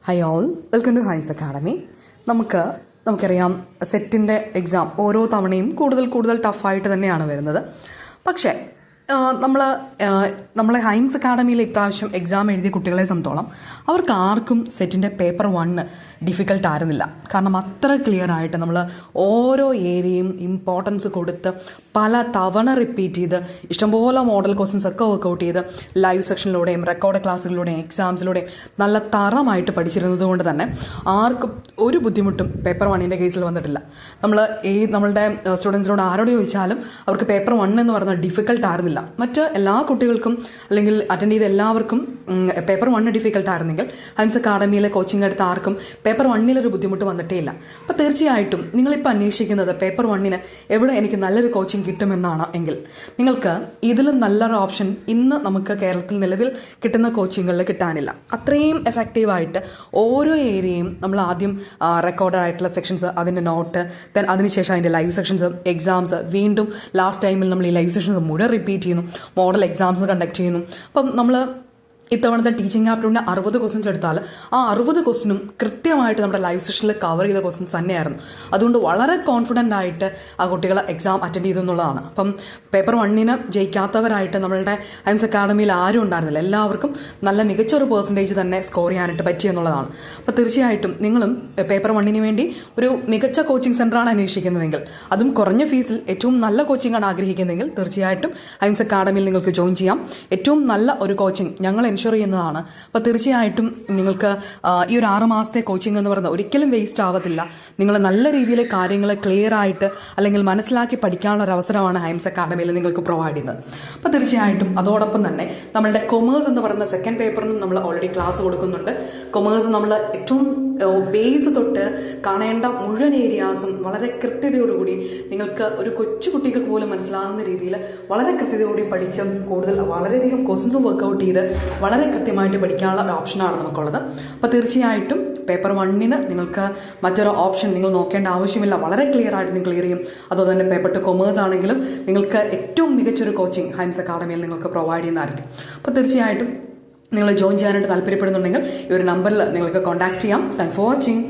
High all, welcome to Haims academy. നമുക്കറിയാം സെറ്റിൻ്റെ exam ഓരോ തവണയും കൂടുതൽ ടഫായിട്ട് തന്നെയാണ് വരുന്നത്. പക്ഷേ നമ്മളെ ഹൈംസ് അക്കാഡമിയിൽ ഇപ്രാവശ്യം എക്സാം എഴുതിയ കുട്ടികളെ സംബന്ധിച്ചോളം അവർക്ക് ആർക്കും സെറ്റിൻ്റെ പേപ്പർ 1 ഡിഫിക്കൽട്ട് ആയിരുന്നില്ല. കാരണം അത്ര ക്ലിയർ ആയിട്ട് നമ്മൾ ഓരോ ഏരിയയും ഇമ്പോർട്ടൻസ് കൊടുത്ത് പല തവണ റിപ്പീറ്റ് ചെയ്ത് ഇഷ്ടംപോലെ മോഡൽ ക്വസ്റ്റ്യൻസ് ഒക്കെ വർക്കൗട്ട് ചെയ്ത് ലൈവ് സെക്ഷനിലൂടെയും റെക്കോർഡ് ക്ലാസ്സുകളിലൂടെയും എക്സാംസിലൂടെയും നല്ല തറമായിട്ട് പഠിച്ചിരുന്നത് കൊണ്ട് തന്നെ ആർക്കും ഒരു ബുദ്ധിമുട്ടും പേപ്പർ 1ൻ്റെ കേസിൽ വന്നിട്ടില്ല. നമ്മളുടെ സ്റ്റുഡൻസിനോട് ആരോട് ചോദിച്ചാലും അവർക്ക് പേപ്പർ 1 എന്ന് പറയുന്നത് ഡിഫിക്കൽട്ട് ആയിരുന്നില്ല. മറ്റ് എല്ലാ കുട്ടികൾക്കും അല്ലെങ്കിൽ അറ്റൻഡ് ചെയ്ത എല്ലാവർക്കും പേപ്പർ 1 ഡിഫിക്കൽട്ട് ആയിരുന്നെങ്കിൽ ഹൈംസ് അക്കാഡമിയിലെ കോച്ചിങ് എടുത്ത ആർക്കും പേപ്പർ 1 ബുദ്ധിമുട്ട് വന്നിട്ടേ ഇല്ല. അപ്പോൾ തീർച്ചയായിട്ടും നിങ്ങളിപ്പോൾ അന്വേഷിക്കുന്നത് പേപ്പർ 1 എവിടെ എനിക്ക് നല്ലൊരു കോച്ചിങ് കിട്ടുമെന്നാണ് എങ്കിൽ നിങ്ങൾക്ക് ഇതിലും നല്ലൊരു ഓപ്ഷൻ ഇന്ന് നമുക്ക് കേരളത്തിൽ നിലവിൽ കിട്ടുന്ന കോച്ചിങ്ങുകളിൽ കിട്ടാനില്ല. അത്രയും എഫക്റ്റീവായിട്ട് ഓരോ ഏരിയയും നമ്മൾ ആദ്യം റെക്കോർഡ് ആയിട്ടുള്ള സെക്ഷൻസ്, അതിൻ്റെ നോട്ട്, ദെൻ അതിനുശേഷം അതിൻ്റെ ലൈവ് സെക്ഷൻസ്, എക്സാംസ്, വീണ്ടും ലാസ്റ്റ് ടൈമിൽ നമ്മൾ ഈ ലൈവ് സെക്ഷൻസ് മുഴുവൻ റിപ്പീറ്റ് ചെയ്യുന്നു, മോഡൽ എക്സാംസ് കണ്ടക്ട് ചെയ്യുന്നു. അപ്പം നമ്മൾ ഇത്തവണത്തെ ടീച്ചിങ് ആപ്റ്റിൻ്റെ 60 ക്വസ്റ്റ്യൻസ് എടുത്താൽ ആ 60 ക്വസ്റ്റ്യനും കൃത്യമായിട്ട് നമ്മുടെ ലൈവ് സെഷനിൽ കവർ ചെയ്ത ക്വസ്റ്റ്യൻസ് തന്നെയായിരുന്നു. അതുകൊണ്ട് വളരെ കോൺഫിഡൻ്റ് ആയിട്ട് ആ കുട്ടികൾ എക്സാം അറ്റൻഡ് ചെയ്തു എന്നുള്ളതാണ്. അപ്പം പേപ്പർ 1 ജയിക്കാത്തവരായിട്ട് നമ്മളുടെ ഹൈംസ് അക്കാഡമിയിൽ ആരും ഉണ്ടായിരുന്നില്ല. എല്ലാവർക്കും നല്ല മികച്ചൊരു പെർസെൻറ്റേജ് തന്നെ സ്കോർ ചെയ്യാനായിട്ട് പറ്റിയെന്നുള്ളതാണ്. അപ്പോൾ തീർച്ചയായിട്ടും നിങ്ങളും പേപ്പർ 1 വേണ്ടി ഒരു മികച്ച കോച്ചിങ് സെൻ്ററാണ് അന്വേഷിക്കുന്നതെങ്കിൽ, അതും കുറഞ്ഞ ഫീസിൽ ഏറ്റവും നല്ല കോച്ചിങ് ആണ് ആഗ്രഹിക്കുന്നതെങ്കിൽ തീർച്ചയായിട്ടും ഹൈംസ് അക്കാഡമിയിൽ നിങ്ങൾക്ക് ജോയിൻ ചെയ്യാം. ഏറ്റവും നല്ല ഒരു കോച്ചിങ് ഞങ്ങൾ എൻഷുർ ചെയ്യുന്നതാണ്. അപ്പോൾ തീർച്ചയായിട്ടും നിങ്ങൾക്ക് ഈ ഒരു 6 മാസത്തെ കോച്ചിങ് എന്ന് പറയുന്നത് ഒരിക്കലും വേസ്റ്റ് ആവത്തില്ല. നിങ്ങൾ നല്ല രീതിയിൽ കാര്യങ്ങൾ ക്ലിയർ ആയിട്ട് അല്ലെങ്കിൽ മനസ്സിലാക്കി പഠിക്കാനുള്ള ഒരു അവസരമാണ് ഹൈംസ് അക്കാഡമിയിൽ നിങ്ങൾക്ക് പ്രൊവൈഡ് ചെയ്യുന്നത്. അപ്പോൾ തീർച്ചയായിട്ടും അതോടൊപ്പം തന്നെ നമ്മളുടെ കൊമേഴ്സ് എന്ന് പറയുന്ന സെക്കൻഡ് പേപ്പറിനും നമ്മൾ ഓൾറെഡി ക്ലാസ് കൊടുക്കുന്നുണ്ട്. കൊമേഴ്സ് നമ്മൾ ഏറ്റവും ബേസ് തൊട്ട് കാണേണ്ട മുഴുവൻ ഏരിയാസും വളരെ കൃത്യതയോടുകൂടി നിങ്ങൾക്ക് ഒരു കൊച്ചു കുട്ടികൾക്ക് പോലും മനസ്സിലാകുന്ന രീതിയിൽ വളരെ കൃത്യതയോടുകൂടി പഠിച്ച് കൂടുതൽ വളരെയധികം ക്വസ്റ്റ്യൻസും വർക്കൗട്ട് ചെയ്ത് വളരെ കൃത്യമായിട്ട് പഠിക്കാനുള്ള ഒരു ഓപ്ഷനാണ് നമുക്കുള്ളത്. അപ്പോൾ തീർച്ചയായിട്ടും പേപ്പർ 1 നിങ്ങൾക്ക് മറ്റൊരു ഓപ്ഷൻ നിങ്ങൾ നോക്കേണ്ട ആവശ്യമില്ല. വളരെ ക്ലിയർ ആയിട്ട് നിങ്ങൾ ക്ലിയർ ചെയ്യും. അതുപോലെ തന്നെ പേപ്പർ 2 കൊമേഴ്സ് ആണെങ്കിലും നിങ്ങൾക്ക് ഏറ്റവും മികച്ചൊരു കോച്ചിങ് ഹൈംസ് അക്കാഡമിയിൽ നിങ്ങൾക്ക് പ്രൊവൈഡ് ചെയ്യുന്നതായിരിക്കും. അപ്പോൾ തീർച്ചയായിട്ടും നിങ്ങൾ ജോയിൻ ചെയ്യാനായിട്ട് താല്പര്യപ്പെടുന്നുണ്ടെങ്കിൽ ഈ ഒരു നമ്പറിൽ നിങ്ങൾക്ക് കോൺടാക്ട് ചെയ്യാം. Thank for watching.